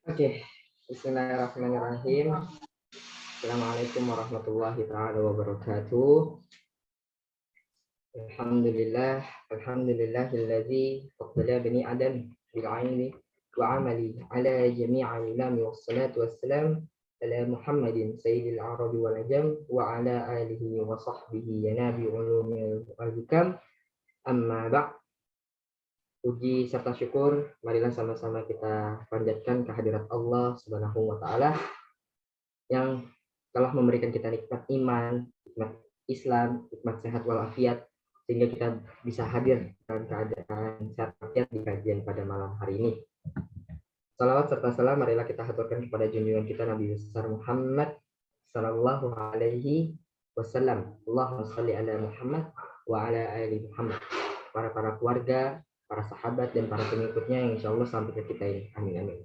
Oke, Bismillahirrahmanirrahim. Assalamualaikum warahmatullahi taala wabarakatuh. Alhamdulillah, alhamdulillahilladzi faddala bani Adam bil ilmi wa amali ala jami'il ilmi wassalatu wassalam ala Muhammadin sayyidil arabi wal ajam wa ala alihi wa sahbihi ya nabi ulumil wal hikam. Amma ba'd. Puji serta syukur marilah sama-sama kita panjatkan kehadirat Allah Subhanahu wa taala yang telah memberikan kita nikmat iman, nikmat Islam, nikmat sehat walafiat, sehingga kita bisa hadir dalam keadaan sehat walafiat di kajian pada malam hari ini. Salawat serta salam marilah kita haturkan kepada junjungan kita Nabi besar Muhammad sallallahu alaihi wasallam. Allahumma shalli ala Muhammad wa ala ali Muhammad. Para keluarga, para sahabat dan para pengikutnya yang insya Allah sampai ke kita ini. Amin amin.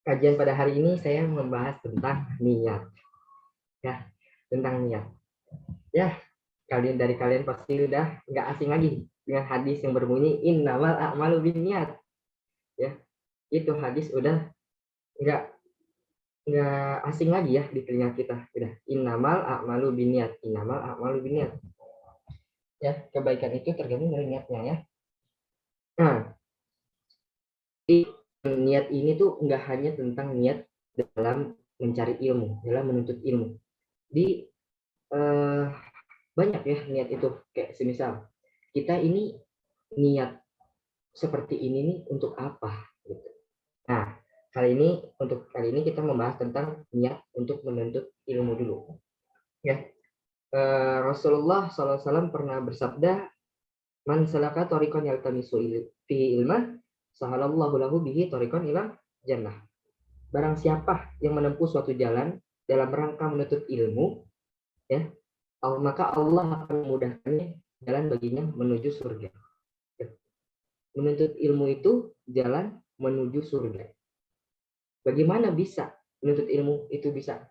Kajian pada hari ini saya membahas tentang niat. Ya, tentang niat. Ya, dari kalian pasti udah nggak asing lagi dengan hadis yang berbunyi innamal a'malu binniyat. Ya, itu hadis udah nggak asing lagi ya di telinga kita. Udah innamal a'malu binniyat, innamal a'malu binniyat. Ya, kebaikan itu tergantung dari niatnya ya. Nah, niat ini tuh nggak hanya tentang niat dalam mencari ilmu, dalam menuntut ilmu. Di banyak ya niat itu, kayak semisal kita ini niat seperti ini nih untuk apa gitu. Nah, untuk kali ini kita membahas tentang niat untuk menuntut ilmu dulu ya. Rasulullah SAW pernah bersabda, man salaka thariqan yaltamisu fihi ilman sahalallahu lahu bihi thariqan ila jannah. Barang siapa yang menempuh suatu jalan dalam rangka menuntut ilmu ya, maka Allah akan memudahkannya jalan baginya menuju surga. Menuntut ilmu itu jalan menuju surga. Bagaimana bisa menuntut ilmu itu bisa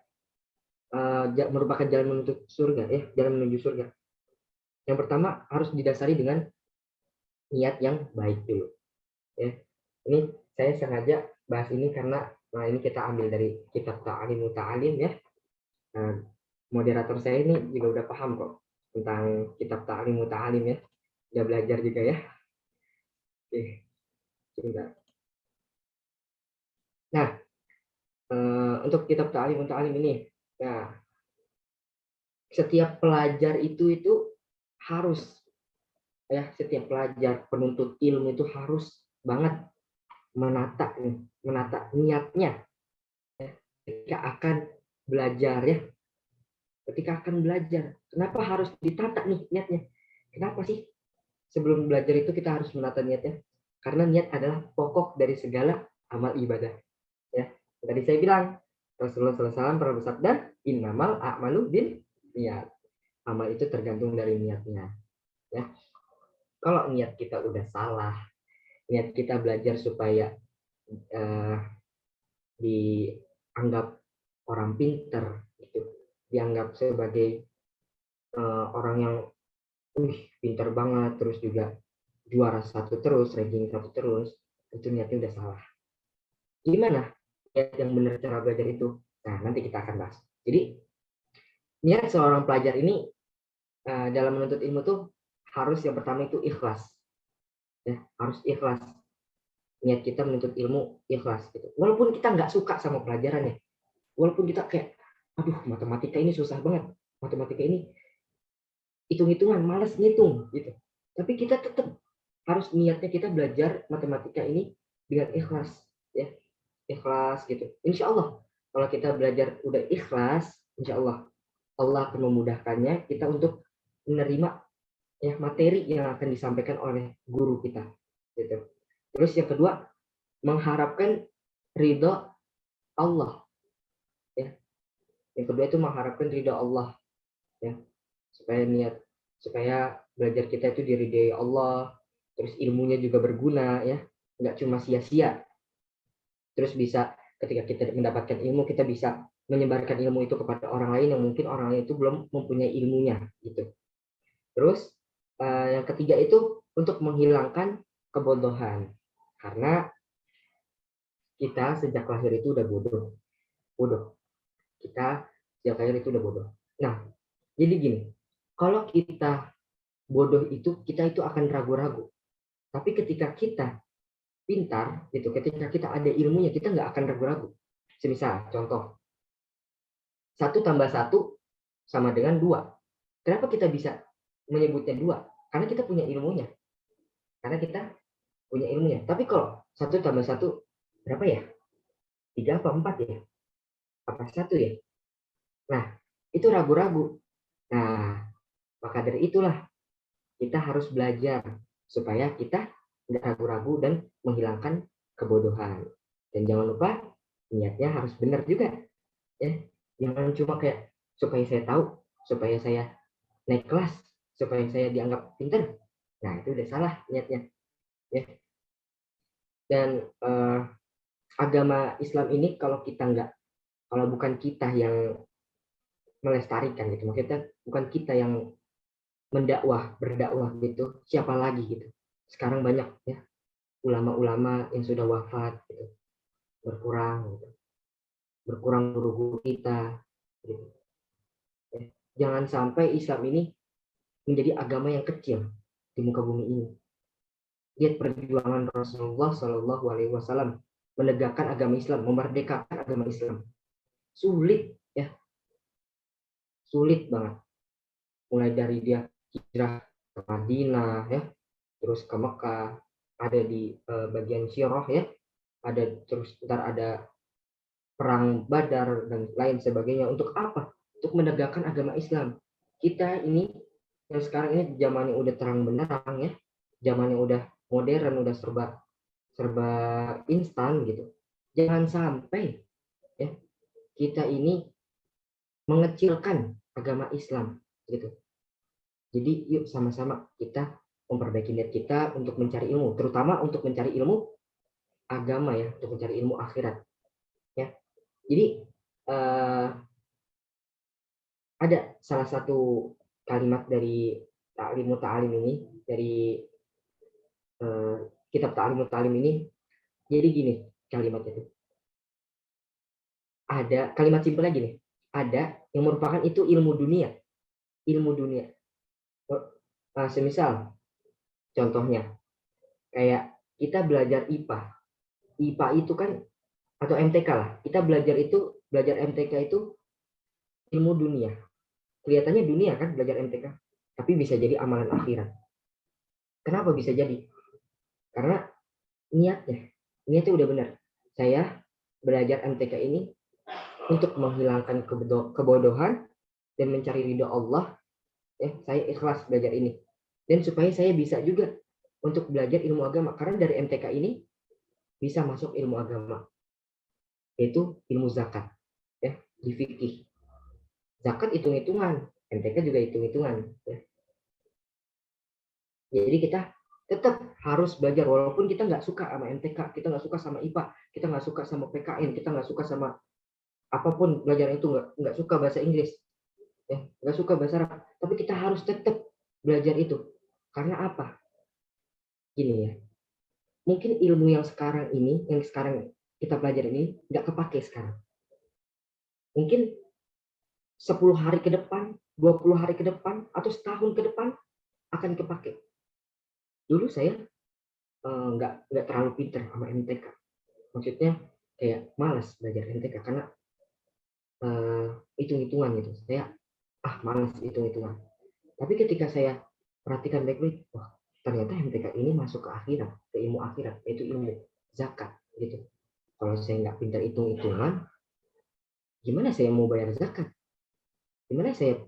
merupakan jalan menuntut surga ya, jalan menuju surga? Yang pertama harus didasari dengan niat yang baik dulu. Ya, ini saya sengaja bahas ini karena ini kita ambil dari kitab Ta'alim Muta'alim ya. Moderator saya ini juga udah paham kok tentang kitab Ta'alim Muta'alim ya, udah belajar juga ya. Oke, sebentar. Nah, untuk kitab Ta'alim Muta'alim ini, nah, setiap pelajar itu harus ya, setiap pelajar penuntut ilmu itu harus banget menata niatnya ya, ketika akan belajar ya. Ketika akan belajar, kenapa harus ditata nih niatnya? Kenapa sih sebelum belajar itu kita harus menata niatnya? Karena niat adalah pokok dari segala amal ibadah. Ya, tadi saya bilang Rasulullah SAW pernah bersabda, innamal a'malu binniyat. Amal itu tergantung dari niatnya. Ya, kalau niat kita udah salah, niat kita belajar supaya dianggap orang pinter, gitu, dianggap sebagai orang yang pinter banget, terus juga juara satu terus, ranking satu terus, itu niatnya udah salah. Gimana niat yang benar cara belajar itu? Nah, nanti kita akan bahas. Jadi, niat seorang pelajar ini dalam menuntut ilmu tuh harus yang pertama itu ikhlas. Ya, harus ikhlas. Niat kita menuntut ilmu ikhlas gitu. Walaupun kita nggak suka sama pelajarannya, walaupun kita kayak, aduh matematika ini susah banget, matematika ini hitung-hitungan, malas ngitung gitu. Tapi kita tetap harus niatnya kita belajar matematika ini dengan ikhlas ya, ikhlas gitu. Insya Allah kalau kita belajar udah ikhlas, insya Allah Allah akan memudahkannya kita untuk menerima ya materi yang akan disampaikan oleh guru kita gitu. Terus yang kedua, mengharapkan ridho Allah ya. Yang kedua itu mengharapkan ridho Allah ya, supaya belajar kita itu diridhai Allah, terus ilmunya juga berguna ya, nggak cuma sia-sia. Terus bisa ketika kita mendapatkan ilmu, kita bisa menyebarkan ilmu itu kepada orang lain yang mungkin orang lain itu belum mempunyai ilmunya gitu. Terus yang ketiga itu untuk menghilangkan kebodohan, karena kita sejak lahir itu udah bodoh. Kita sejak lahir itu udah bodoh. Nah, jadi gini, kalau kita bodoh itu, kita itu akan ragu-ragu. Tapi ketika kita pintar, gitu, ketika kita ada ilmunya, kita nggak akan ragu-ragu. Semisal, contoh, 1 tambah 1 sama dengan 2. Kenapa kita bisa menyebutnya 2? Karena kita punya ilmunya. Tapi kalau 1 tambah 1 berapa ya? 3 apa 4 ya? Apa 1 ya? Nah, itu ragu-ragu. Nah, maka dari itulah kita harus belajar supaya kita tidak ragu-ragu dan menghilangkan kebodohan. Dan jangan lupa niatnya harus benar juga. Ya, jangan cuma kayak supaya saya tahu, supaya saya naik kelas, supaya saya dianggap pintar. Nah, itu udah salah niatnya. Ya. Dan agama Islam ini kalau bukan kita yang melestarikan gitu, maksudnya bukan kita yang berdakwah gitu, siapa lagi gitu. Sekarang banyak ya ulama-ulama yang sudah wafat gitu, berkurang guru-guru kita gitu. Ya. Jangan sampai Islam ini menjadi agama yang kecil di muka bumi ini. Lihat perjuangan Rasulullah Shallallahu Alaihi Wasallam menegakkan agama Islam, memerdekakan agama Islam. Sulit ya, sulit banget. Mulai dari dia hijrah ke Madinah ya, terus ke Mekah, ada di bagian Syirah ya, terus ntar ada perang Badar dan lain sebagainya. Untuk apa? Untuk menegakkan agama Islam. Kita ini yang sekarang ini zamannya udah terang benderang ya, zamannya udah modern, udah serba instan gitu. Jangan sampai ya kita ini mengecilkan agama Islam gitu. Jadi yuk sama-sama kita memperbaiki niat kita untuk mencari ilmu, terutama untuk mencari ilmu agama ya, untuk mencari ilmu akhirat ya. Jadi ada salah satu kalimat dari Ta'lim Ta'alim ini, dari kitab Ta'lim Ta'alim ini. Jadi gini kalimatnya itu. Ada kalimat simpelnya gini. Ada yang merupakan itu ilmu dunia. Ilmu dunia. Semisal contohnya kayak kita belajar IPA. IPA itu kan atau MTK lah. Kita belajar MTK itu ilmu dunia. Kelihatannya dunia kan belajar MTK, tapi bisa jadi amalan akhirat. Kenapa bisa jadi? Karena niatnya udah benar. Saya belajar MTK ini untuk menghilangkan kebodohan dan mencari ridho Allah. Ya, saya ikhlas belajar ini. Dan supaya saya bisa juga untuk belajar ilmu agama. Karena dari MTK ini bisa masuk ilmu agama, yaitu ilmu zakat. Ya, di fikih. Zakat hitung-hitungan, MTK juga hitung-hitungan. Ya. Jadi kita tetap harus belajar walaupun kita nggak suka sama MTK, kita nggak suka sama IPA, kita nggak suka sama PKN, kita nggak suka sama apapun belajar itu, nggak suka bahasa Inggris, ya nggak suka bahasa Arab, tapi kita harus tetap belajar itu. Karena apa? Gini ya, mungkin ilmu yang sekarang kita pelajari ini nggak kepake sekarang. Mungkin 10 hari ke depan, 20 hari ke depan, atau setahun ke depan akan kepake. Dulu saya nggak terlalu pinter sama MTK. Maksudnya kayak malas belajar MTK karena hitung-hitungan gitu. Saya malas hitung-hitungan. Tapi ketika saya perhatikan baik-baik, wah ternyata MTK ini masuk ke akhirat, ke ilmu akhirat, yaitu ilmu zakat gitu. Kalau saya nggak pintar hitung-hitungan, gimana saya mau bayar zakat? Gimana saya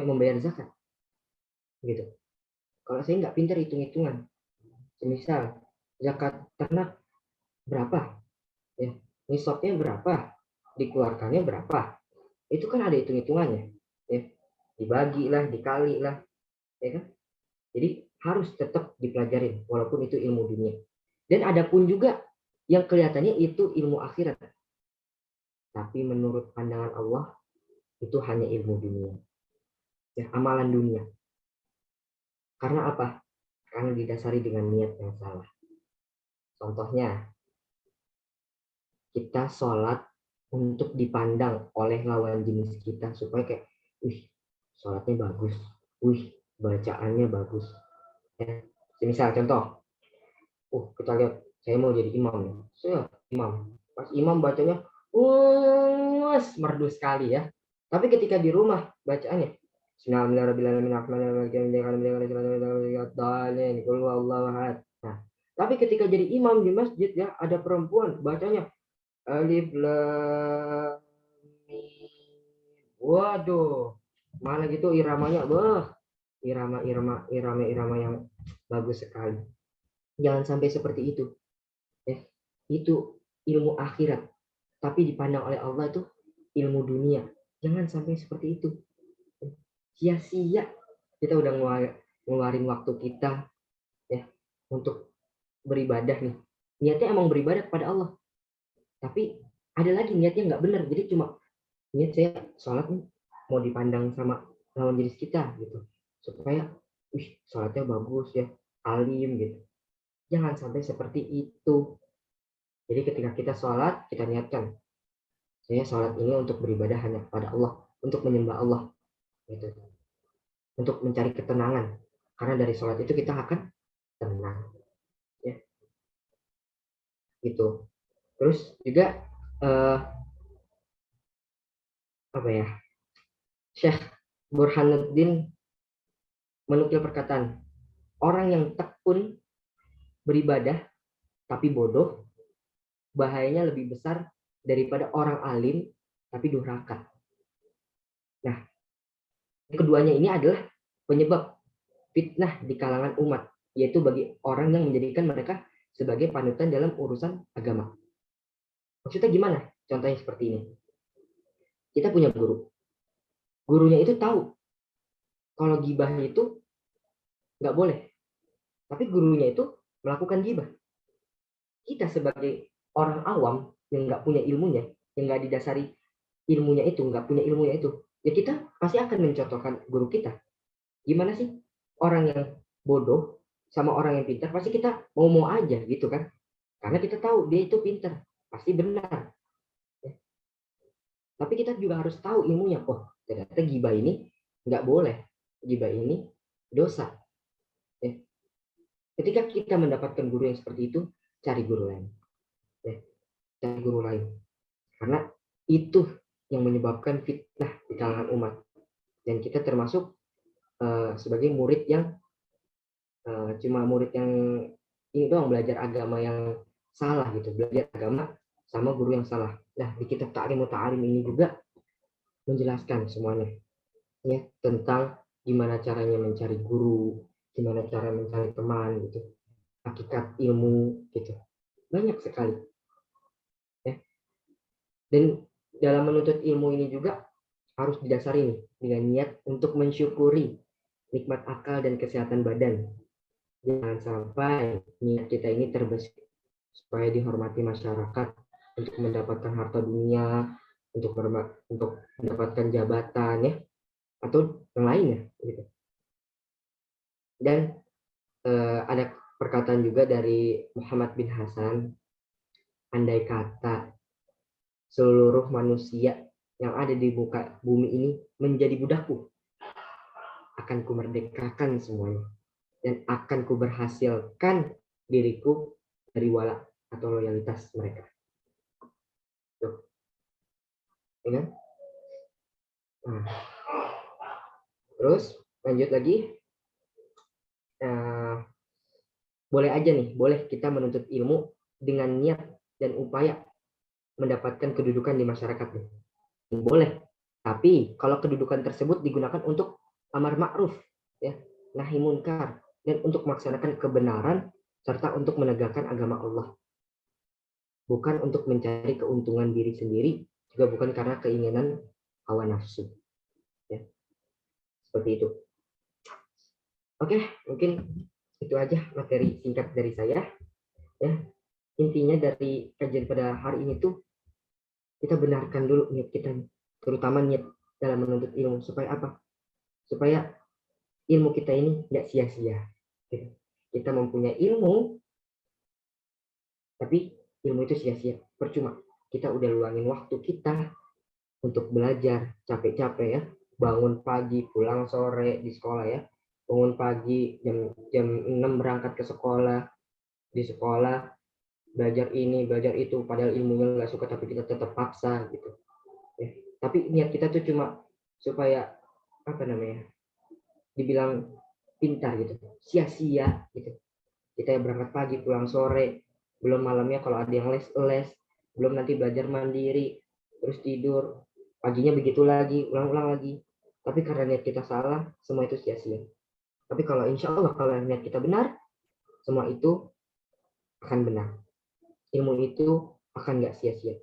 membayar zakat gitu? Kalau saya nggak pintar hitung-hitungan, misal zakat ternak berapa, ya nisabnya berapa, dikeluarkannya berapa, itu kan ada hitung-hitungannya, ya dibagi lah, dikali lah, ya kan? Jadi harus tetap dipelajarin walaupun itu ilmu dunia. Dan ada pun juga yang kelihatannya itu ilmu akhirat, tapi menurut pandangan Allah itu hanya ilmu dunia, ya amalan dunia. Karena apa? Karena didasari dengan niat yang salah. Contohnya kita sholat untuk dipandang oleh lawan jenis kita, supaya kayak, wih, sholatnya bagus, wih, bacaannya bagus. Ya. Misal contoh, kita lihat, saya mau jadi imam, saya imam. Pas imam bacanya, merdu sekali ya. Tapi ketika di rumah bacaannya, nah, tapi ketika jadi imam di masjid ya, ada perempuan bacanya alif lam mim. Waduh, mana gitu iramanya, irama yang bagus sekali. Jangan sampai seperti itu. Ya, itu ilmu akhirat, tapi dipandang oleh Allah itu ilmu dunia. Jangan sampai seperti itu. Sia-sia kita udah ngeluarin waktu kita ya untuk beribadah nih. Niatnya emang beribadah kepada Allah, tapi ada lagi niatnya nggak benar. Jadi cuma niat saya sholat nih mau dipandang sama lawan jenis kita gitu, supaya sholatnya bagus ya, alim gitu. Jangan sampai seperti itu. Jadi ketika kita sholat, kita niatkan, saya sholat ini untuk beribadah hanya kepada Allah, untuk menyembah Allah, gitu. Untuk mencari ketenangan. Karena dari sholat itu kita akan tenang, ya. Gitu. Terus juga apa ya? Syekh Burhanuddin menukil perkataan, orang yang tekun beribadah tapi bodoh, bahayanya lebih besar daripada orang alim tapi durhaka. Nah, keduanya ini adalah penyebab fitnah di kalangan umat, yaitu bagi orang yang menjadikan mereka sebagai panutan dalam urusan agama. Maksudnya gimana? Contohnya seperti ini. Kita punya guru. Gurunya itu tahu kalau gibah itu nggak boleh. Tapi gurunya itu melakukan gibah. Kita sebagai orang awam yang nggak punya ilmunya, yang nggak didasari ilmunya itu, nggak punya ilmunya itu, ya kita pasti akan mencontohkan guru kita. Gimana sih orang yang bodoh sama orang yang pintar, pasti kita mau aja gitu kan, karena kita tahu dia itu pintar, pasti benar. Tapi kita juga harus tahu ilmunya. Oh, ternyata gibah ini nggak boleh, gibah ini dosa. Ketika kita mendapatkan guru yang seperti itu, cari guru lain. Cari guru lain. Karena itu yang menyebabkan fitnah di kalangan umat. Dan kita termasuk sebagai murid yang cuma murid yang ini doang, belajar agama yang salah gitu, belajar agama sama guru yang salah. Nah, di kitab Ta'lim Ta'alim ini juga menjelaskan semuanya ya, tentang gimana caranya mencari guru, gimana cara mencari teman gitu, hakikat ilmu gitu. Banyak sekali. Ya. Dan dalam menuntut ilmu ini juga harus didasari nih dengan niat untuk mensyukuri nikmat akal dan kesehatan badan. Jangan sampai niat kita ini terbesit supaya dihormati masyarakat, untuk mendapatkan harta dunia, untuk mendapatkan jabatan ya, atau yang lainnya gitu. Dan ada perkataan juga dari Muhammad bin Hasan, andai kata seluruh manusia yang ada di muka bumi ini menjadi budakku, akan kumerdekakan semuanya dan akan kuberhasilkan diriku dari wala atau loyalitas mereka. Tuh. Ya. Nah. Terus lanjut lagi. Boleh aja nih, boleh kita menuntut ilmu dengan niat dan upaya mendapatkan kedudukan di masyarakat nih. Boleh. Tapi kalau kedudukan tersebut digunakan untuk amar ma'ruf, ya, nahi munkar, dan untuk melaksanakan kebenaran serta untuk menegakkan agama Allah. Bukan untuk mencari keuntungan diri sendiri, juga bukan karena keinginan hawa nafsu. Ya. Seperti itu. Oke, mungkin itu aja materi singkat dari saya. Ya, intinya dari kajian pada hari ini tuh kita benarkan dulu niat kita, terutama niat dalam menuntut ilmu, supaya apa? Supaya ilmu kita ini nggak sia-sia. Kita mempunyai ilmu, tapi ilmu itu sia-sia, percuma. kita udah luangin waktu kita untuk belajar, capek-capek ya, bangun pagi, pulang sore di sekolah ya, bangun pagi jam 6 berangkat ke sekolah, di sekolah belajar ini, belajar itu, padahal ilmunya nggak suka tapi kita tetap paksa gitu. Ya. Tapi niat kita tuh cuma supaya apa namanya, dibilang pintar gitu, sia-sia gitu. Kita berangkat pagi, pulang sore, belum malamnya kalau ada yang les, belum nanti belajar mandiri, terus tidur, paginya begitu lagi, ulang-ulang lagi. Tapi karena niat kita salah, semua itu sia-sia. Tapi kalau insya Allah, kalau niat kita benar, semua itu akan benar. Ilmu itu akan nggak sia-sia.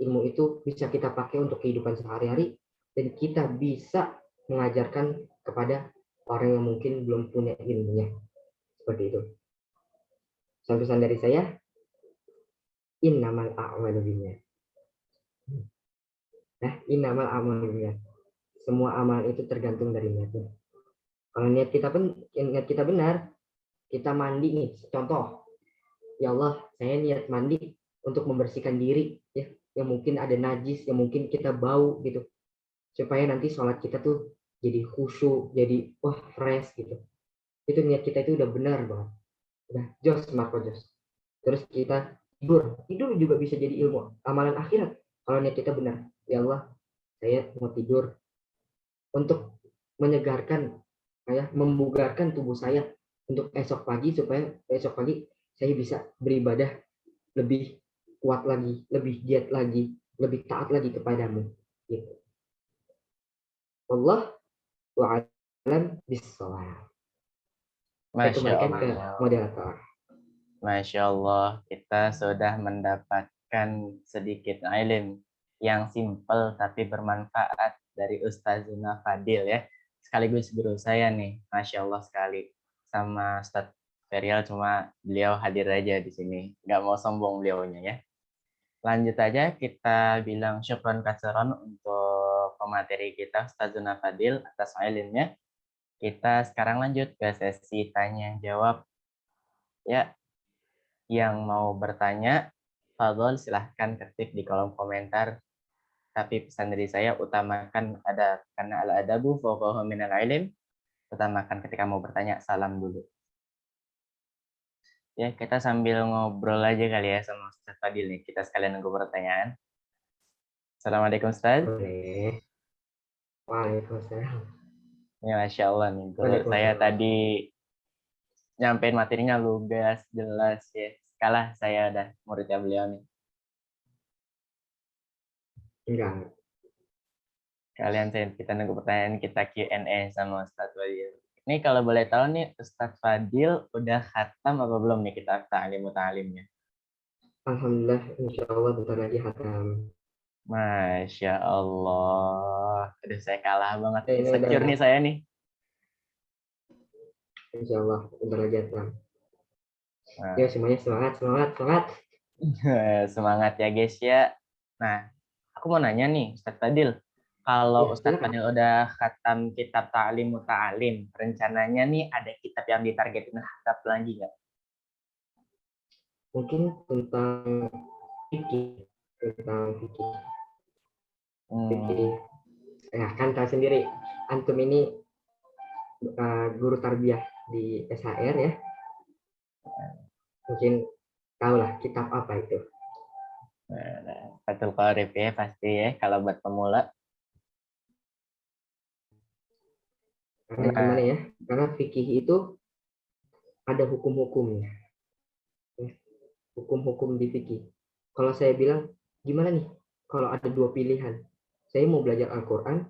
Ilmu itu bisa kita pakai untuk kehidupan sehari-hari, dan kita bisa mengajarkan kepada orang yang mungkin belum punya ilmunya. Seperti itu. Pesan dari saya, innamal a'malu binniyat. Nah, innamal a'malu binniyat. Semua amalan itu tergantung dari niatnya. Kalau niat kita benar, kita mandi nih, contoh, ya Allah, saya niat mandi untuk membersihkan diri, ya, yang mungkin ada najis, yang mungkin kita bau gitu, supaya nanti sholat kita tuh jadi khusyuk, jadi wah fresh gitu. Itu niat kita itu udah benar banget, udah jos Marco jos. Terus kita tidur juga bisa jadi ilmu, amalan akhirat. Kalau niat kita benar, ya Allah, saya mau tidur untuk menyegarkan, saya membugarkan tubuh saya untuk esok pagi, supaya esok pagi saya bisa beribadah lebih kuat lagi, lebih giat lagi, lebih taat lagi kepadamu. Gitu. Allah wa'alam bisawab. Saya Masya kembalikan ke Allah. moderator. Masya Allah, kita sudah mendapatkan sedikit ilmu yang simpel tapi bermanfaat dari Ustazuna Fadil ya. Sekaligus guru saya nih, Masya Allah sekali. Sama Ustadz Ferial, cuma beliau hadir aja di sini. Nggak mau sombong beliaunya ya. Lanjut aja, kita bilang syukron katsiran untuk pemateri kita, Ustazuna Fadil, atas ilmunya. Kita sekarang lanjut ke sesi tanya jawab. Ya, yang mau bertanya, Fadol silahkan ketik di kolom komentar. Tapi pesan dari saya, utamakan karena al-adabu fawqahu minal ilm. Utamakan ketika mau bertanya, salam dulu. Ya, kita sambil ngobrol aja kali ya sama Ustaz Fadil nih. Kita sekalian nunggu pertanyaan. Assalamualaikum Ustaz. Boleh. Waalaikumsalam. Ya, Masya Allah nih. Guru saya Waalaikumsalam. tadi nyampein materinya lugas, jelas ya. Kalah saya udah muridnya beliau nih. Enggak. Kalian kita nunggu pertanyaan, kita Q&A sama Ustadz Fadil. Ini kalau boleh tahu nih, Ustadz Fadil udah khatam apa belum nih kitab Ta'lim-Ta'limnya? Alhamdulillah, insya Allah bentar lagi hatam. Masya Allah. Aduh, saya kalah banget. Ini udah, Insecure nih saya nih. insya Allah bentar lagi hatam. Ya Nah, semuanya semangat, semangat, semangat. semangat ya guys ya. Nah, aku mau nanya nih, Ustadz Fadil. Ya Kalau Ustadz silakan. Fadil udah khatam kitab Ta'lim-Ta'lim, rencananya nih ada kitab yang ditargetin khatam lagi nggak? Mungkin tentang fikih, tentang fikih. Fikih. Hmm. Ya kan tahu sendiri, antum ini guru tarbiyah di SHR ya. Mungkin tahulah kitab apa itu. Nah, Fathul Qorib ya pasti ya kalau buat pemula. Karena gimana Nah, ya? Karena fikih itu ada hukum-hukumnya. Ya. Hukum-hukum di fikih. Kalau saya bilang, gimana nih? Kalau ada dua pilihan, saya mau belajar Al-Quran,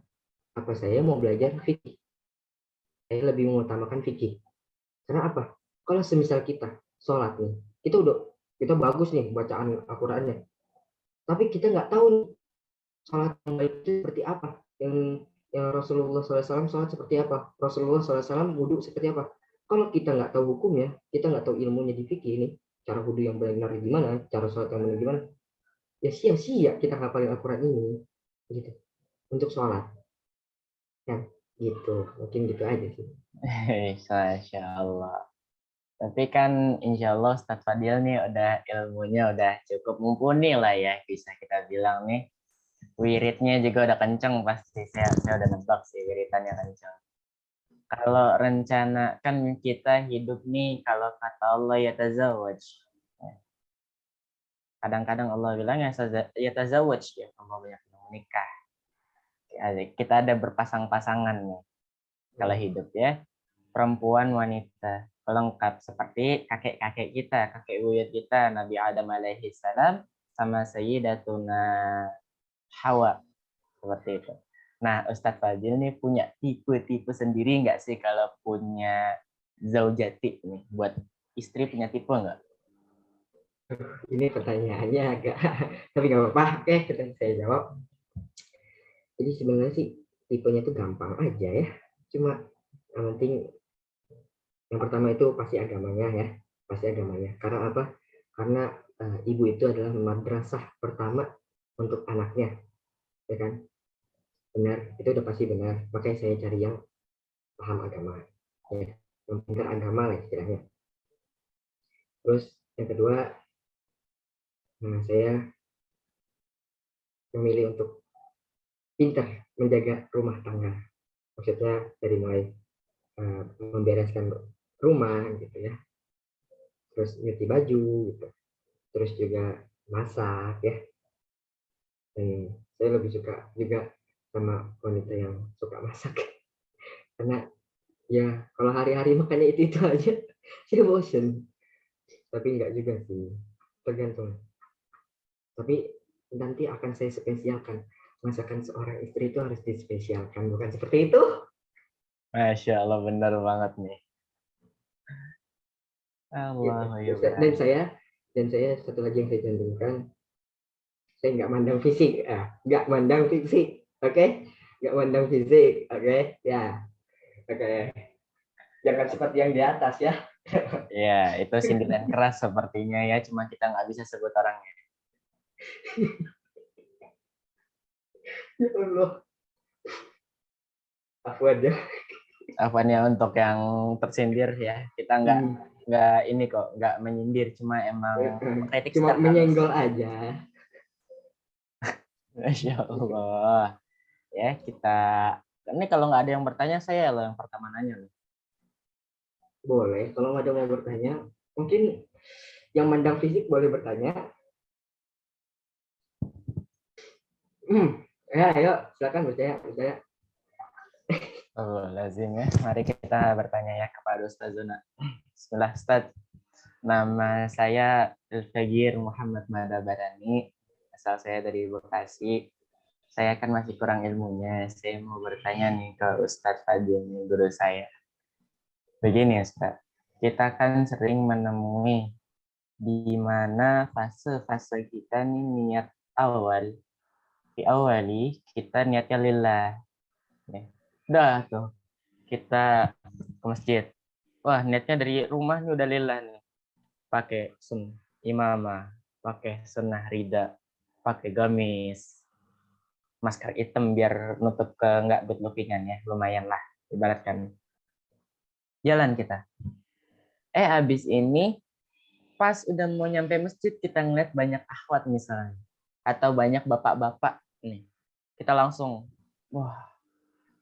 apa saya mau belajar fikih? Saya lebih mengutamakan fikih. Karena apa? Kalau semisal kita sholat nih, kita bagus nih bacaan Al-Qurannya, tapi kita nggak tahu nih, sholat yang baik itu seperti apa, yang Rasulullah SAW sholat seperti apa, Rasulullah SAW wudhu seperti apa. Kalau kita nggak tahu hukumnya, kita nggak tahu ilmunya di fikih ini, cara wudhu yang benar gimana, cara sholat yang benar gimana, ya sia-sia kita ngapalin Al-Quran ini, gitu, untuk sholat, kan, gitu, mungkin gitu aja sih. Masya Allah. Tapi kan insya Allah Ustadz Fadil nih udah ilmunya udah cukup mumpuni lah ya, bisa kita bilang nih. Wiridnya juga udah kenceng pasti. Saya udah nebak sih wiritannya kenceng. Kalau rencana kan kita hidup nih, kalau kata Allah ya tazawwaj. Kadang-kadang Allah bilang ya tazawwaj ya, Allah banyak menikah. Kita ada berpasang-pasangan nih kalau hidup ya. Perempuan wanita pelengkap seperti kakek-kakek kita, kakek buyut kita, Nabi Adam alaihi salam sama Sayyidatuna Hawa seperti itu. Nah, Ustadz Fadil nih punya tipe-tipe sendiri nggak sih kalau punya zaujati nih? Buat istri punya tipe nggak? Ini pertanyaannya agak, tapi nggak apa-apa. Oke, saya jawab. Jadi sebenarnya sih tipenya tuh gampang aja ya. Cuma yang penting yang pertama itu pasti agamanya ya, pasti agamanya. Karena apa? Karena ibu itu adalah madrasah pertama untuk anaknya, ya kan? Benar, itu udah pasti benar. Makanya saya cari yang paham agama, ya, yang pintar agama lah istilahnya. Terus yang kedua, saya memilih untuk pintar menjaga rumah tangga. Maksudnya dari mulai membereskan rumah gitu ya, terus nyuci baju gitu, terus juga masak ya. Dan saya lebih suka juga sama wanita yang suka masak karena ya kalau hari-hari makannya itu aja saya bosen. Tapi enggak juga sih, tergantung. Tapi nanti akan saya spesialkan, masakan seorang istri itu harus dispesialkan, bukan seperti itu. Masya Allah, benar banget nih. Gitu. Allah ya Dan Bang. saya satu lagi yang saya cantumkan, saya nggak mandang fisik, nggak mandang fisik, oke? Nggak mandang fisik, oke? Ya, oke. Jangan seperti yang di atas ya. Ya, itu sindiran keras sepertinya ya, cuma kita nggak bisa sebut orangnya. Ya Allah, aku aja. Apa nih untuk yang tersindir ya, kita nggak ini kok, nggak menyindir, cuma emang mengkritik Cuma secara halus. menyenggol aja. Masya Allah. Ya, kita ini kalau nggak ada yang bertanya, saya loh yang pertama nanya loh. Boleh, kalau ada mau bertanya, mungkin yang mandang fisik boleh bertanya. Ya, ayo, silakan bertanya. Oh, lazim ya. Mari kita bertanya ya kepada Ustazuna. Bismillah Ustaz. Nama saya Al-Fagir Muhammad Madabarani. Asal saya dari Bekasi. Saya kan masih kurang ilmunya. Saya mau bertanya nih ke Ustadz Fadil, guru saya. Begini Ustaz, kita kan sering menemui di mana fase-fase kita nih niat awal. Di awali kita niatnya lillah. Ya. Udah tuh, kita ke masjid. Wah, niatnya dari rumah nih udah lillah nih. Pakai sunnah imamah, pakai sunnah rida, pakai gamis, masker hitam biar nutup ke nggak good lookingan ya, lumayan lah ibaratkan. Jalan kita. Abis ini pas udah mau nyampe masjid kita ngeliat banyak akhwat misalnya atau banyak bapak-bapak nih. Kita langsung, wah,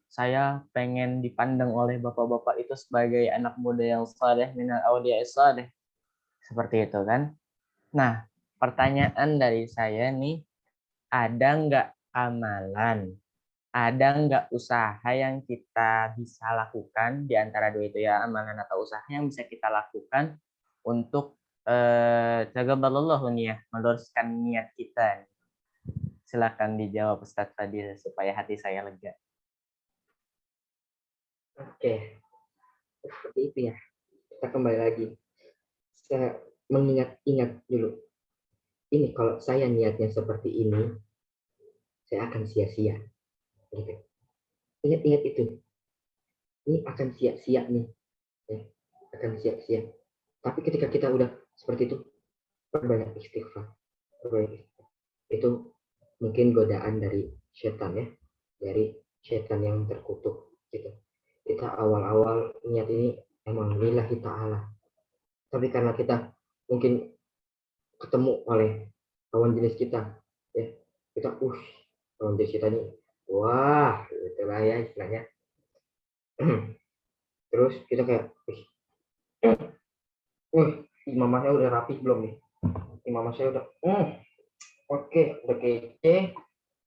saya pengen dipandang oleh bapak-bapak itu sebagai anak muda yang saleh minal auliya saleh. Seperti itu kan. Nah, pertanyaan dari saya nih, ada nggak amalan, ada nggak usaha yang kita bisa lakukan di antara dua itu ya, amalan atau usaha yang bisa kita lakukan untuk jagaballahu niyah, meluruskan niat kita. Silakan dijawab Ustadz Fadil supaya hati saya lega. Oke, seperti itu ya. Kita kembali lagi. Saya mengingat-ingat dulu. Ini kalau saya niatnya seperti ini, saya akan sia-sia. Gitu. Ingat-ingat itu. Ini akan sia-sia nih. Ya, akan sia-sia. Tapi ketika kita udah seperti itu, perbanyak istighfar. Itu mungkin godaan dari setan ya. Dari setan yang terkutuk. Gitu. Kita awal-awal niat ini emang lillahi ta'ala. Tapi karena kita mungkin ketemu oleh lawan jenis kita, ya kita lawan jenis kita nih, wah itulah ya istilahnya. Terus kita kayak imamahnya udah rapi belum nih, imamah saya udah oke, udah kece,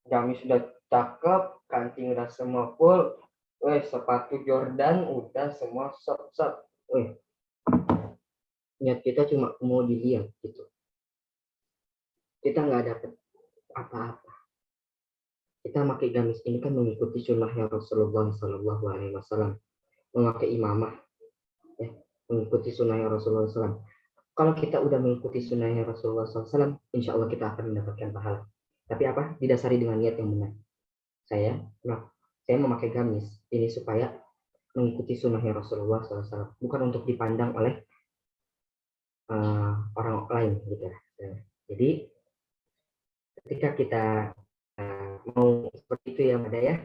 gamis udah cakep, kancing udah semua full, sepatu Jordan udah semua set. Niat kita cuma mau dilihat gitu. Kita nggak dapet apa-apa. Kita pakai gamis ini kan mengikuti sunnahnya Rasulullah Sallallahu Alaihi Wasallam, memakai imamah, ya, mengikuti sunnahnya Rasulullah SAW. Kalau kita udah mengikuti sunnahnya Rasulullah SAW, insya Allah kita akan mendapatkan pahala. Tapi apa? Didasari dengan niat yang benar. Saya memakai gamis ini supaya mengikuti sunnahnya Rasulullah SAW, bukan untuk dipandang oleh orang lain gitu. Jadi ketika kita mau seperti itu ya Mada ya,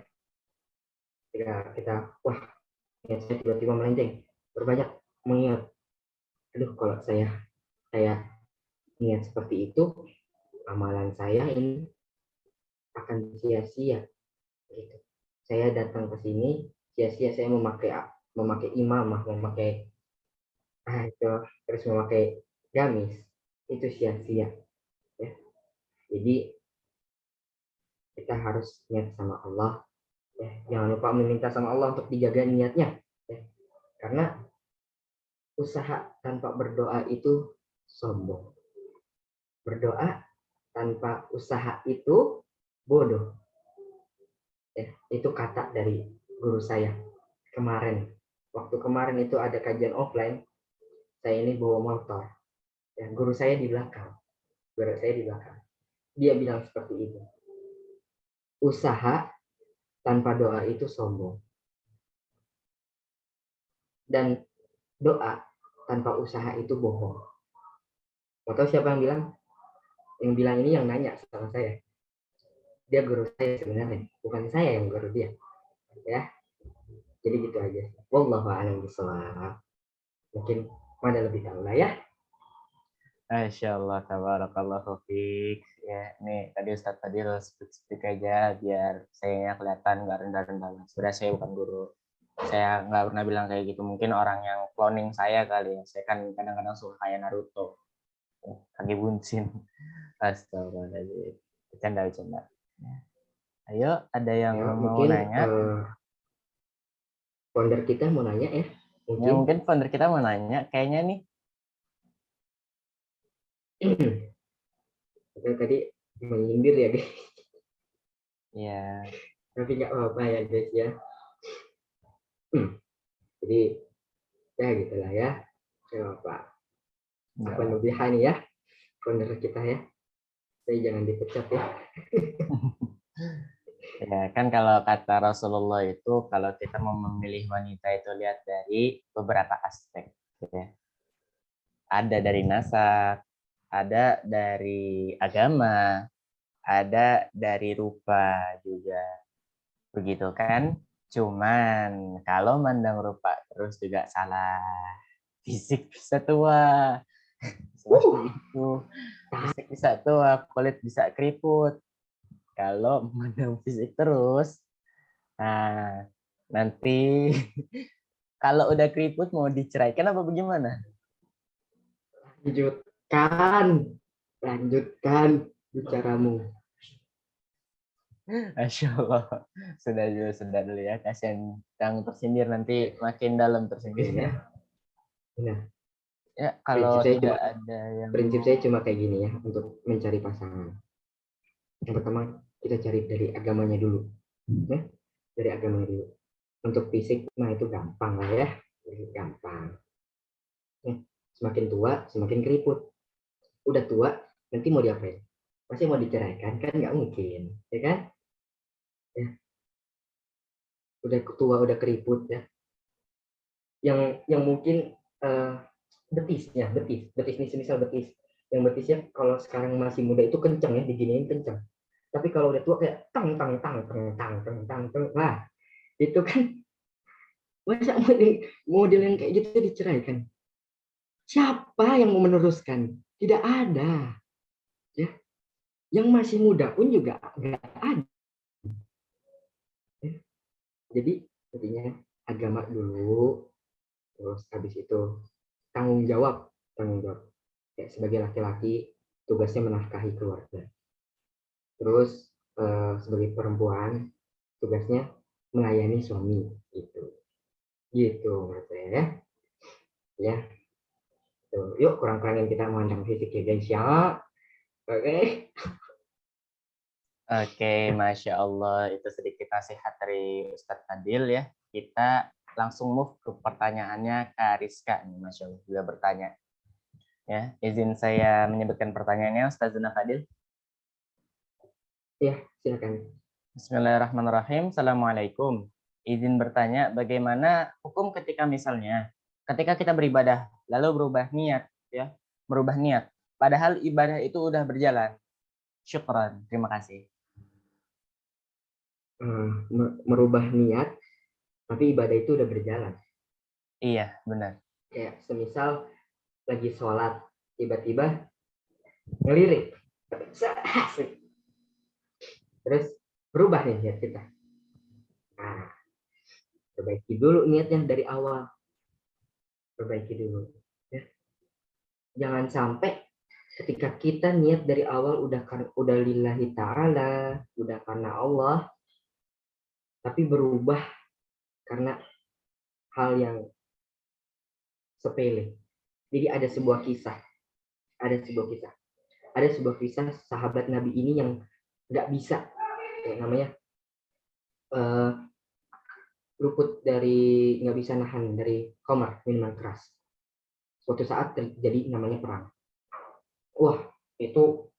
ketika kita niat saya tiba-tiba melenceng, berbanyak mengingat, kalau saya niat seperti itu, amalan saya ini akan sia-sia gitu. Saya datang ke sini sia-sia, saya memakai imamah, terus memakai gamis, itu sia-sia ya. Jadi kita harus niat sama Allah ya. Jangan lupa meminta sama Allah untuk dijaga niatnya ya. Karena usaha tanpa berdoa itu sombong. Berdoa tanpa usaha itu bodoh. Ya, itu kata dari guru saya kemarin. Waktu kemarin itu ada kajian offline, saya ini bawa motor. Ya, guru saya di belakang. Dia bilang seperti itu. Usaha tanpa doa itu sombong. Dan doa tanpa usaha itu bohong. Atau siapa yang bilang? Yang bilang ini yang nanya sama saya. Dia guru saya sebenarnya, bukan saya yang guru dia. Ya. Jadi gitu aja. Wallahu a'lam bishawab. Mungkin mana lebih tahu lah ya. Masya Allah, tabarakallahu fiik. Ya, nih tadi Ustadz Fadil speak aja biar saya kelihatan nggak rendah-rendah. Sebenarnya saya bukan guru. Saya nggak pernah bilang kayak gitu. Mungkin orang yang cloning saya kali ya. Saya kan kadang-kadang suka kayak Naruto. Kaki buncin. Astagfirullahaladzim. Bercanda. Ayo, ada yang Ya, mau mungkin nanya? founder kita mau nanya ya. Mungkin founder kita mau nanya. Kayaknya nih. Tadi menyindir ya guys. Iya. Tapi nggak apa-apa ya guys ya. Jadi ya gitulah ya. Nggak apa-apa. Apa lebih nih ya founder kita ya. Saya jangan dipecat ya. Ya kan kalau kata Rasulullah itu kalau kita mau memilih wanita itu lihat dari beberapa aspek. Gitu ya. Ada dari nasab, ada dari agama, ada dari rupa juga. Begitu kan? Cuman kalau mandang rupa terus juga salah. Fisik bisa tua. Seperti itu. Fisik bisa tua, kulit bisa keriput. Kalau mandang fisik terus, nah nanti kalau udah keriput mau diceraikan apa bagaimana? Lanjutkan bicaramu. Masya Allah. Sudah dulu ya. Kasihan yang tersindir nanti makin dalam tersindirnya. Nah, Ya, kalau tidak ada yang... Prinsip saya cuma kayak gini ya, untuk mencari pasangan. Yang pertama, kita cari dari agamanya dulu. Ya, dari agamanya dulu. Untuk fisik, itu gampang lah ya. Gampang. Ya, semakin tua, semakin keriput. Udah tua, nanti mau diapain? Pasti mau diceraikan? Kan nggak mungkin. Ya kan? Ya. Udah tua, udah keriput ya. Yang mungkin betis nih, semisal betis. Yang betisnya kalau sekarang masih muda itu kencang ya, diginiin kencang. Tapi kalau udah tua kayak tang. Wah, itu kan masa model yang kayak gitu diceraikan. Siapa yang mau meneruskan? Tidak ada. Ya. Yang masih muda pun juga nggak ada. Ya. Jadi intinya agama dulu, terus habis itu tanggung jawab. Kayak sebagai laki-laki tugasnya menafkahi keluarga. Terus sebagai perempuan tugasnya melayani suami gitu menurut saya ya. Ya, tuh. Yuk kurang-kurangin kita memandang fisik ya guys ya. Oke. Oke, Masya Allah. Itu sedikit nasihat dari Ustadz Fadil ya. Kita langsung move ke pertanyaannya Kak Rizka nih, Masya Allah. Juga bertanya. Ya, izin saya menyebutkan pertanyaannya, Ustazuna Fadil. Ya, silakan. Bismillahirrahmanirrahim. Assalamualaikum. Izin bertanya, bagaimana hukum ketika misalnya ketika kita beribadah lalu berubah niat, ya, merubah niat, padahal ibadah itu udah berjalan. Syukran, terima kasih. Merubah niat, tapi ibadah itu udah berjalan. Iya, benar. Kayak semisal lagi sholat, tiba-tiba ngelirik, terus berubah nih niat kita. Nah, perbaiki dulu niatnya dari awal. Perbaiki dulu. Ya. Jangan sampai ketika kita niat dari awal udah lillahi ta'ala, udah karena Allah, tapi berubah karena hal yang sepele. Jadi ada sebuah kisah, ada sebuah kisah sahabat Nabi ini yang nggak bisa, kayak namanya luput dari nggak bisa nahan dari khamar, minuman keras. Suatu saat terjadi namanya perang. Wah, itu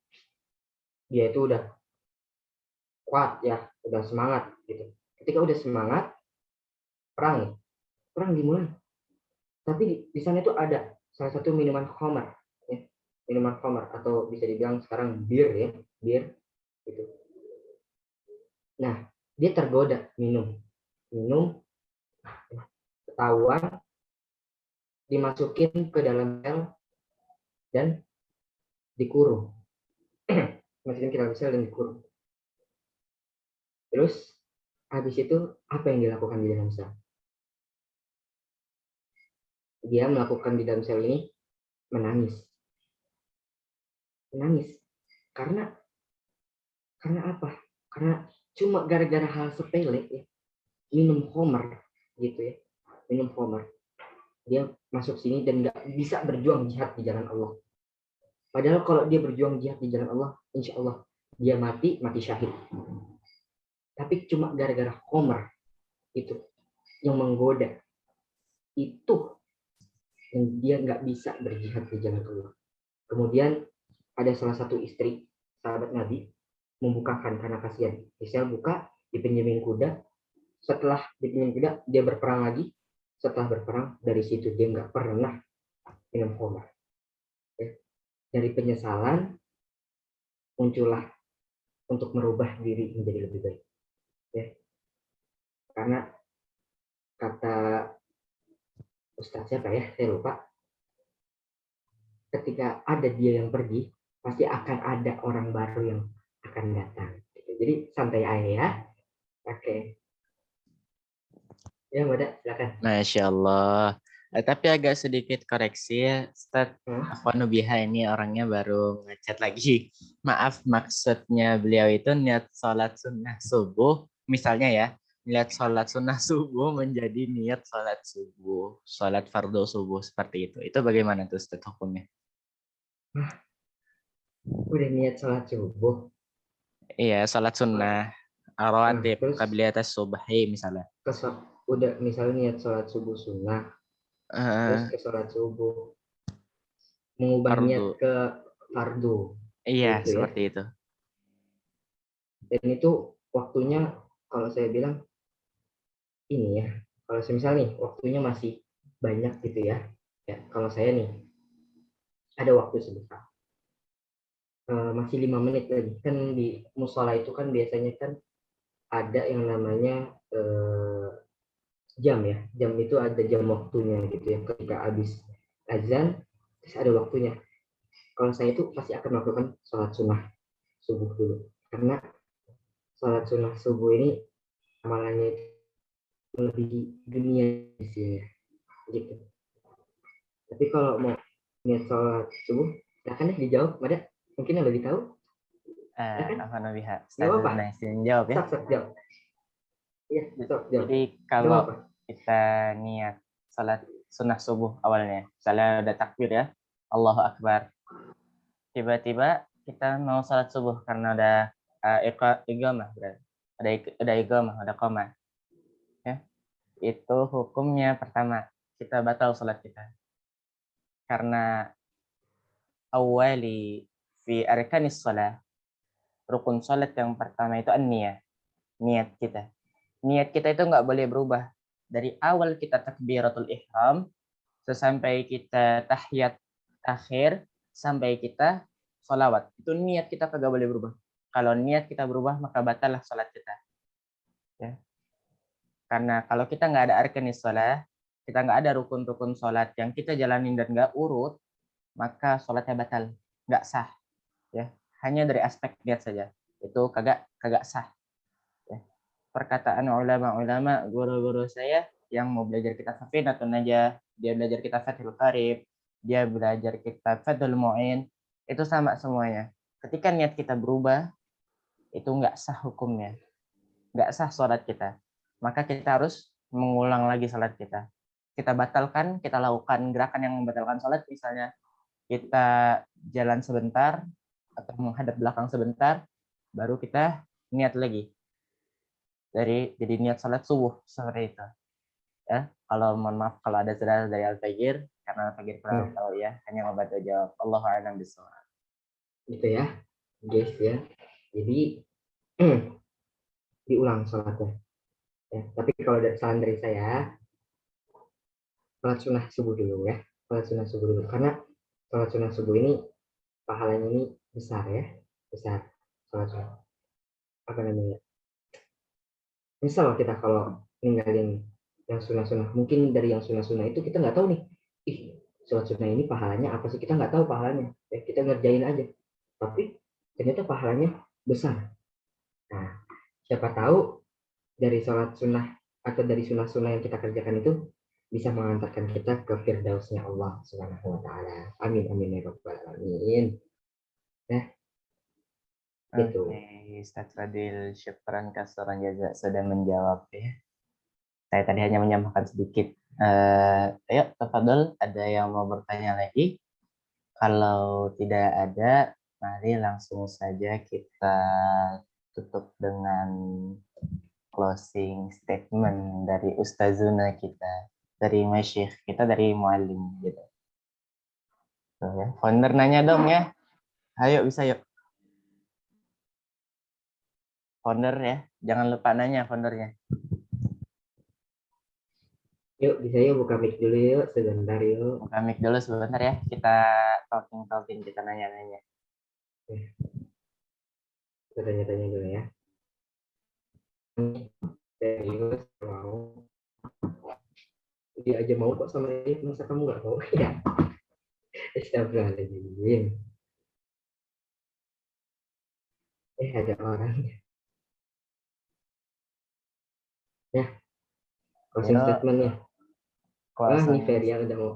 dia itu udah kuat ya, udah semangat gitu. Ketika udah semangat, perang dimulai. Tapi di sana itu ada salah satu minuman khamar, ya. Minuman khamar atau bisa dibilang sekarang bir ya, bir gitu. Nah, dia tergoda minum, ketahuan, dimasukin ke dalam sel dan dikurung. Masukin ke dalam sel dan dikurung. Terus habis itu apa yang dilakukan di dalam sel? Dia melakukan di dalam sel ini menangis. Karena apa? Karena cuma gara-gara hal sepele ya, minum homer gitu ya, minum homer. Dia masuk sini dan nggak bisa berjuang jihad di jalan Allah. Padahal kalau dia berjuang jihad di jalan Allah, insya Allah dia mati syahid. Tapi cuma gara-gara homer itu yang menggoda, itu yang dia nggak bisa berjihad di jalan Allah. Kemudian ada salah satu istri sahabat Nabi membukakan karena kasihan. Misal buka, dipinjemin kuda. Setelah dipinjemin kuda, dia berperang lagi. Setelah berperang, dari situ dia nggak pernah minum khamar. Ya. Dari penyesalan, muncullah untuk merubah diri menjadi lebih baik. Ya. Karena kata Ustaz siapa ya, saya lupa. Ketika ada dia yang pergi, pasti akan ada orang baru yang akan datang. Jadi santai aja ya. Oke. Ya, Mbak, silakan. Masya Allah. Tapi agak sedikit koreksi ya, Ustadz. Akhwanubiha ini orangnya baru ngechat lagi. Maaf, maksudnya beliau itu niat sholat sunnah subuh. Misalnya ya, niat sholat sunnah subuh menjadi niat sholat subuh. Sholat fardu subuh seperti itu. Itu bagaimana tuh Ustadz hukumnya? Udah niat sholat subuh. Iya, sholat sunnah. Rawatib, Terus qabliyatas subhi misalnya. udah misalnya niat sholat subuh sunnah, terus ke sholat subuh, mengubah niat Fardu. ke fardu, Iya, gitu ya. seperti itu. Dan itu waktunya, kalau saya bilang, ini ya, kalau semisal nih, waktunya masih banyak gitu ya. Ya, kalau saya nih, ada waktu sebentar. Masih 5 menit lagi. Kan di musola itu kan biasanya kan ada yang namanya jam ya. Jam itu ada jam waktunya gitu ya. Ketika habis azan, terus ada waktunya. Kalau saya itu pasti akan melakukan sholat sunnah subuh dulu, karena sholat sunnah subuh ini amalannya itu melebihi dunia isinya gitu. Tapi kalau mau niat sholat subuh, silakan deh dijawab. Ada mungkin yang lebih tahu, silakan. Apa Nabiha? Nggak Ustaz apa-apa. Naisin jawab ya. Sok jawab. Iya, sok jawab. Jadi Nggak kalau apa-apa. kita niat salat sunnah subuh awalnya, misalnya udah takbir ya, Allahu Akbar. Tiba-tiba kita mau salat subuh karena udah iqamah, berarti ada iqamah, ada qamah. Ya, itu hukumnya pertama kita batal salat kita. Karena awali fi arkanis shalah, rukun salat yang pertama itu an-niyah, niat kita. Niat kita itu nggak boleh berubah. Dari awal kita takbiratul ihram, sesampai kita tahiyat akhir, sampai kita sholawat. Itu niat kita kagak boleh berubah. Kalau niat kita berubah, maka batallah sholat kita. Ya. Karena kalau kita nggak ada arkanis sholat, kita nggak ada rukun-rukun sholat yang kita jalanin dan nggak urut, maka sholatnya batal, nggak sah. Ya. Hanya dari aspek niat saja. Itu kagak sah. Perkataan ulama-ulama, guru-guru saya yang mau belajar kitab Safinatun Najah, dia belajar kitab Fathul Qarib, dia belajar kitab Fathul Mu'in, itu sama semuanya. Ketika niat kita berubah, itu nggak sah hukumnya, nggak sah sholat kita. Maka kita harus mengulang lagi sholat kita. Kita batalkan, kita lakukan gerakan yang membatalkan sholat, misalnya kita jalan sebentar, atau menghadap belakang sebentar, baru kita niat lagi. Jadi niat salat subuh seperti itu ya. Kalau mohon maaf kalau ada saudara dari Al-Fajir, karena Al-Fajir kurang tahu ya, hanya membantu jawab. Allahu a'lam bishawab. Gitu ya, guys ya. Jadi diulang sholatnya. Ya, tapi kalau saran dari saya, sholat sunnah subuh dulu ya. Sholat sunnah subuh dulu, karena sholat sunnah subuh ini pahalanya ini besar ya, besar. Sholat sunnah. Apa namanya? Misal kita kalau ninggalin yang sunnah-sunnah, mungkin dari yang sunnah-sunnah itu kita nggak tahu nih, ih sholat sunnah ini pahalanya apa sih, kita nggak tahu pahalanya, ya, kita ngerjain aja, tapi ternyata pahalanya besar. Nah, siapa tahu dari sholat sunnah atau dari sunnah-sunnah yang kita kerjakan itu bisa mengantarkan kita ke firdausnya Allah Subhanahu wa taala. Amin amin ya rabbal alamin. Ya, gitu. Oke, Ustaz Fadil, syukran kasiran jaza sudah menjawab ya. Saya tadi hanya menyampaikan sedikit. Ayo, tafadhol, ada yang mau bertanya lagi? Kalau tidak ada, mari langsung saja kita tutup dengan closing statement dari Ustazuna kita, dari Masyikh kita, dari Muallim gitu. Tuh ya. Founder nanya dong ya. Ayo bisa yuk. Founder ya, jangan lupa nanya foundernya. Yuk, bisa yuk buka mic dulu yuk, sebentar yuk. Buka mic dulu sebentar ya, kita talking, kita nanya-nanya. Kita tanya-tanya dulu ya. Serius mau? Dia aja mau kok sama ini, masa kamu nggak mau? Ya, astagfirullahaladzim. Ada orang. Ya, closing Yuk, statementnya. Wah, nih closing. Feria udah mau.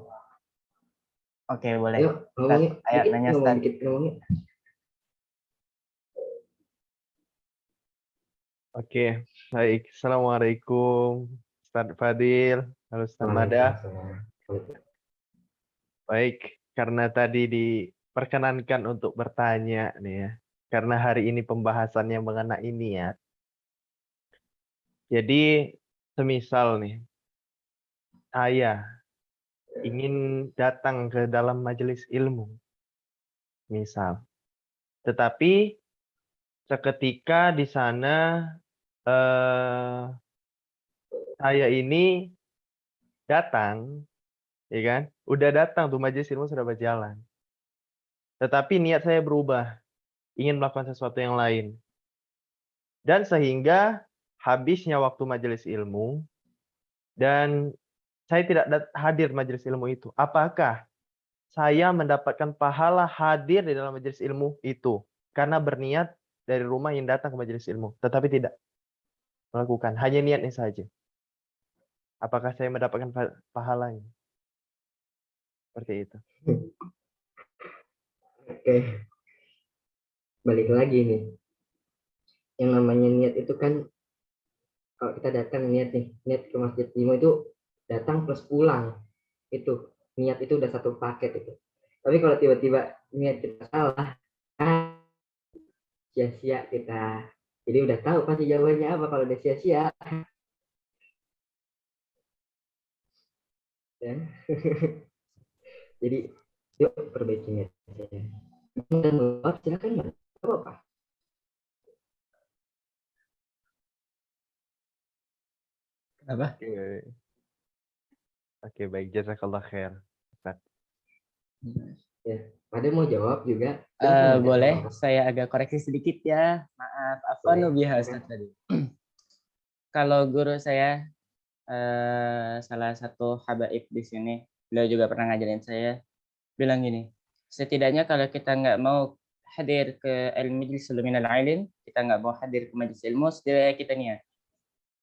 Oke, boleh. Yuk, ngomong yuk. Ayo Dikit, nanya ngomong Ustaz. dikit, ngomong yuk. Oke, baik. Assalamualaikum, Ustaz Fadil. Halo, Ustaz Mada. Baik, karena tadi diperkenankan untuk bertanya nih ya, karena hari ini pembahasannya mengenai ini ya. Jadi, semisal nih, saya ingin datang ke dalam majelis ilmu, misal. Tetapi seketika di sana saya ini datang, ya kan? Udah datang tuh majelis ilmu sudah berjalan. Tetapi niat saya berubah, ingin melakukan sesuatu yang lain. Dan sehingga habisnya waktu majelis ilmu dan saya tidak hadir majelis ilmu itu. Apakah saya mendapatkan pahala hadir di dalam majelis ilmu itu karena berniat dari rumah yang datang ke majelis ilmu, tetapi tidak melakukan, hanya niatnya saja. Apakah saya mendapatkan pahalanya? Seperti itu. Oke, balik lagi nih. Yang namanya niat itu kan, kalau kita datang niat nih, niat ke masjid ilmu itu datang plus pulang. Itu niat itu udah satu paket itu. Tapi kalau tiba-tiba niat kita salah, sia-sia kita. Jadi udah tahu pasti jawabannya apa kalau udah sia-sia. Ya. Jadi yuk perbaiki niatnya. Dan silakan Mbak. Gak apa-apa. Kenapa? Oke, baik. Jazakallah khair. Ustaz. Ya, ada mau jawab juga? Boleh, saya agak koreksi sedikit ya. Maaf, afanu biha Ustaz tadi. Kalau guru saya, salah satu habaib di sini, beliau juga pernah ngajarin saya, bilang gini, setidaknya kalau kita nggak mau hadir ke al-majlis minal ilm, kita nggak mau hadir ke majelis ilmu, setidaknya kita niat.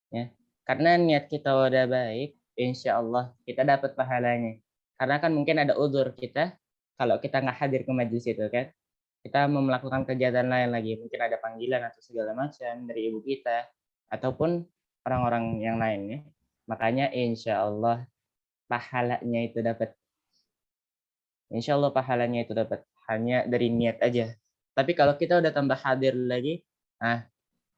Ya. Karena niat kita udah baik, insya Allah kita dapat pahalanya. Karena kan mungkin ada udzur kita, kalau kita nggak hadir ke majelis itu kan, kita mau melakukan kegiatan lain lagi, mungkin ada panggilan atau segala macam dari ibu kita, ataupun orang-orang yang lainnya. Makanya insya Allah pahalanya itu dapat. Insya Allah pahalanya itu dapat. Hanya dari niat aja. Tapi kalau kita udah tambah hadir lagi, nah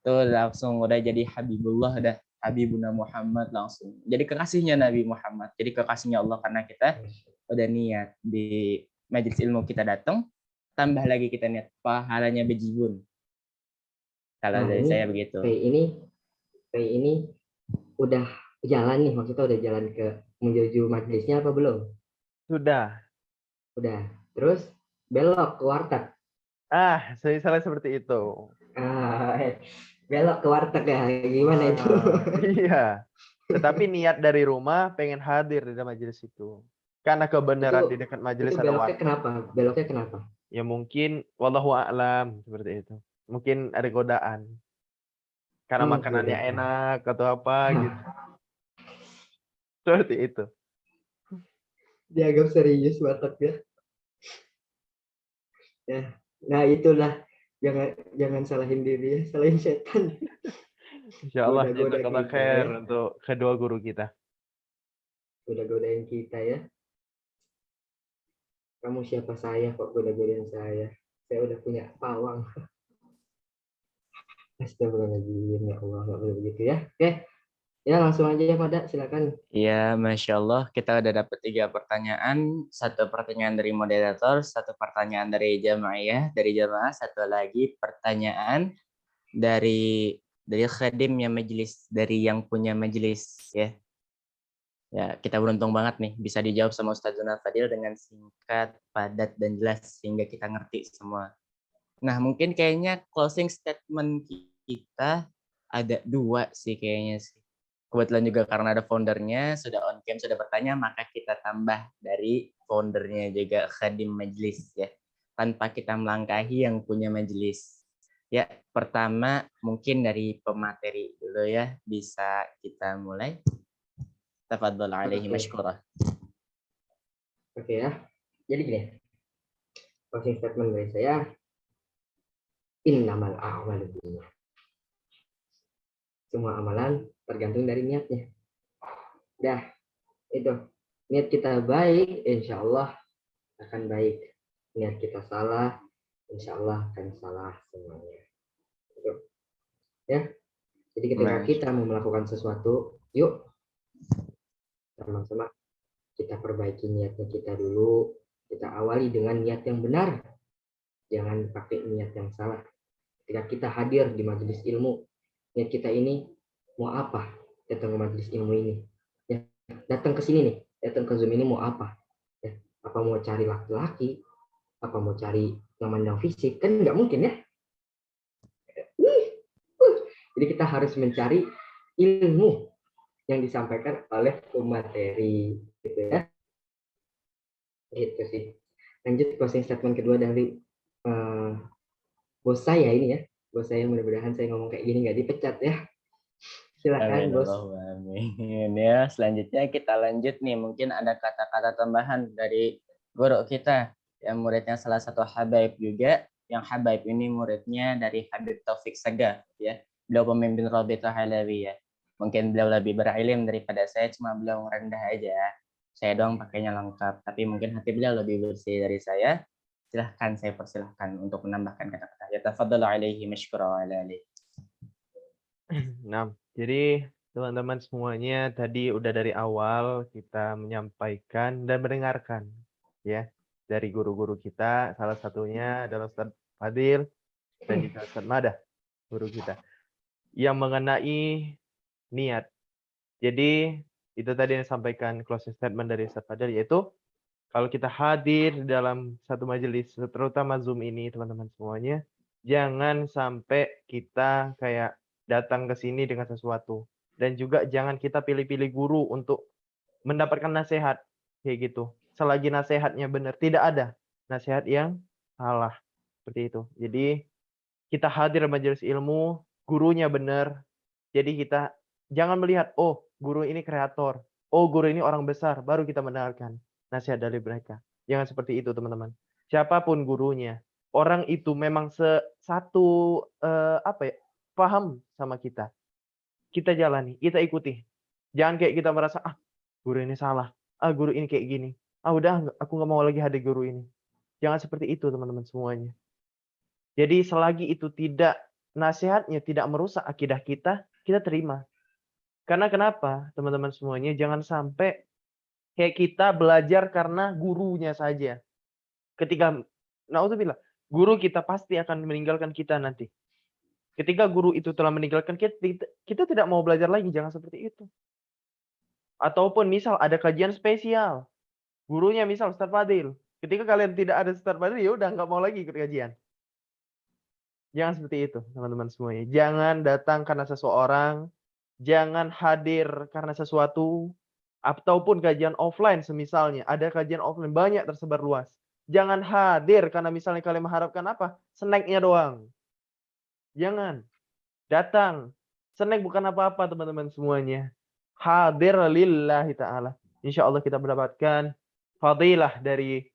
tuh langsung udah jadi Habibullah, udah Habibuna Muhammad langsung. Jadi kekasihnya Nabi Muhammad. Jadi kekasihnya Allah karena kita udah niat di majelis ilmu kita datang, tambah lagi kita niat pahalanya bejibun. Kalau dari saya begitu. Kayak ini udah jalan nih, maksudnya udah jalan ke menuju majelisnya apa belum? Sudah. Udah. Terus belok ke warteg. Saya salah seperti itu. Belok ke warteg ya, gimana itu? Iya. Tetapi niat dari rumah pengen hadir di majelis itu. Karena kebenaran di dekat majelis ada warteg. Beloknya kenapa? Ya mungkin wallahu a'lam seperti itu. Mungkin ada godaan. Karena makanannya enak atau apa gitu. Seperti itu. Dianggap serius wartegnya. Ya, nah itulah, jangan salahin diri ya, salahin setan. Insyaallah jazakallah khair untuk kedua guru kita. Udah godain kita ya. Kamu siapa saya kok goda-godain saya? Saya udah punya pawang. Astagfirullahaladzim, ya Allah, nggak boleh begitu ya. Oke, ya langsung aja ya Pada, silakan. Iya, Masya Allah, kita udah dapat 3 pertanyaan. 1 pertanyaan dari moderator, 1 pertanyaan dari jamaah, 1 lagi pertanyaan dari khadimnya majelis, dari yang punya majelis ya. Ya, kita beruntung banget nih bisa dijawab sama Ustazuna Fadil dengan singkat, padat, dan jelas sehingga kita ngerti semua. Nah, mungkin kayaknya closing statement kita ada 2 sih kayaknya sih. Kebetulan juga karena ada foundernya, sudah on cam, sudah bertanya, maka kita tambah dari foundernya juga khadim majelis ya. Tanpa kita melangkahi yang punya majelis. Ya, pertama mungkin dari pemateri dulu ya, bisa kita mulai. Tafadhol alaihi mashkurah. Oke ya. Jadi gini. Closing statement dari saya, innamal a'malu binniyat. Semua amalan tergantung dari niatnya. Dah, itu. Niat kita baik, insya Allah akan baik. Niat kita salah, insya Allah akan salah semuanya. Itu. Ya. Jadi ketika kita mau melakukan sesuatu, yuk sama-sama kita perbaiki niatnya kita dulu. Kita awali dengan niat yang benar. Jangan pakai niat yang salah. Ketika kita hadir di majelis ilmu, niat kita ini mau apa? Datang ke majelis ilmu ini. Ya, datang ke sini nih, datang ke Zoom ini mau apa? Ya, apa mau cari laki-laki? Apa mau cari memandang fisik? Kan nggak mungkin ya. Jadi kita harus mencari ilmu yang disampaikan oleh pemateri, gitu ya. Gitu sih. lanjut closing statement kedua dari bos saya ini ya. Bos saya, mudah-mudahan saya ngomong kayak gini nggak dipecat ya. Silakan Amin bos. Allahumma amin. Ya, selanjutnya kita lanjut nih. Mungkin ada kata-kata tambahan dari guru kita yang muridnya salah satu Habaib juga. Yang Habaib ini muridnya dari Habib Taufik Sagaf ya. Beliau pemimpin Rabithah Alawiyah. Mungkin beliau lebih berilmu daripada saya, cuma beliau rendah aja. Saya doang pakainya lengkap, tapi mungkin hati beliau lebih bersih dari saya. Silahkan, saya persilahkan untuk menambahkan kata-kata. Ya tafadhalu alaihi mashkura wa ala alihi. Nah, jadi teman-teman semuanya tadi udah dari awal kita menyampaikan dan mendengarkan ya dari guru-guru kita, salah satunya adalah Ustadz Fadil dan juga Ustadz Madah, guru kita, yang mengenai niat. Jadi itu tadi yang disampaikan closing statement dari Ustadz Fadil, yaitu kalau kita hadir dalam satu majelis, terutama Zoom ini teman-teman semuanya, jangan sampai kita kayak datang ke sini dengan sesuatu. Dan juga jangan kita pilih-pilih guru untuk mendapatkan nasihat kayak gitu. Selagi nasihatnya benar, tidak ada nasihat yang salah seperti itu. Jadi kita hadir majelis ilmu, gurunya benar. Jadi kita jangan melihat, oh guru ini kreator, oh guru ini orang besar, baru kita mendengarkan nasihat dari mereka. Jangan seperti itu teman-teman. Siapapun gurunya, orang itu memang satu paham sama kita. Kita jalani, kita ikuti. Jangan kayak kita merasa, ah guru ini salah, ah guru ini kayak gini. Ah udah, aku nggak mau lagi hadir guru ini. Jangan seperti itu teman-teman semuanya. Jadi selagi itu tidak, nasihatnya tidak merusak akidah kita, kita terima. Karena kenapa teman-teman semuanya, jangan sampai kayak kita belajar karena gurunya saja. Ketika, naudzubillah, guru kita pasti akan meninggalkan kita nanti. Ketika guru itu telah meninggalkan kita, kita tidak mau belajar lagi, jangan seperti itu. Ataupun misal ada kajian spesial, gurunya misal Ustadz Fadil. Ketika kalian tidak ada Ustadz Fadil, ya udah nggak mau lagi ikut kajian. Jangan seperti itu, teman-teman semuanya. Jangan datang karena seseorang, jangan hadir karena sesuatu, ataupun kajian offline semisalnya. Ada kajian offline banyak tersebar luas. Jangan hadir karena misalnya kalian mengharapkan apa? Snack-nya doang. Jangan. Datang. Snack bukan apa-apa teman-teman semuanya. Hadir lillahi ta'ala. Insya Allah kita mendapatkan fadilah dari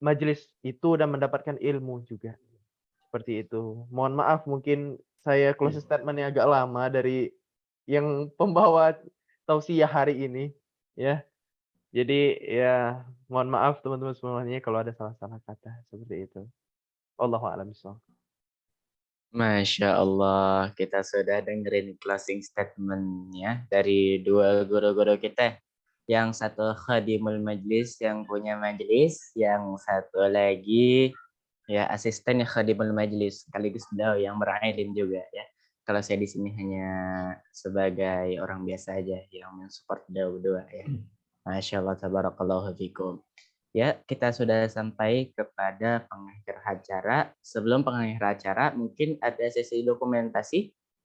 majelis itu dan mendapatkan ilmu juga. Seperti itu. Mohon maaf mungkin saya closing statement-nya agak lama dari yang pembawa tausiah hari ini ya. Jadi ya mohon maaf teman-teman semuanya kalau ada salah-salah kata seperti itu. Wallahu a'lam bishawab. Masya Allah, kita sudah dengerin closing statement-nya dari dua guru-guru kita. Yang satu khadimul majlis, yang punya majlis. Yang satu lagi ya asisten khadimul majlis, sekaligus beliau yang berilim juga ya. Kalau saya di sini hanya sebagai orang biasa aja yang mensupport beliau berdua ya. Masya Allah, tabarakallahu fikum. Ya, kita sudah sampai kepada pengakhir acara. Sebelum pengakhir acara, mungkin ada sesi dokumentasi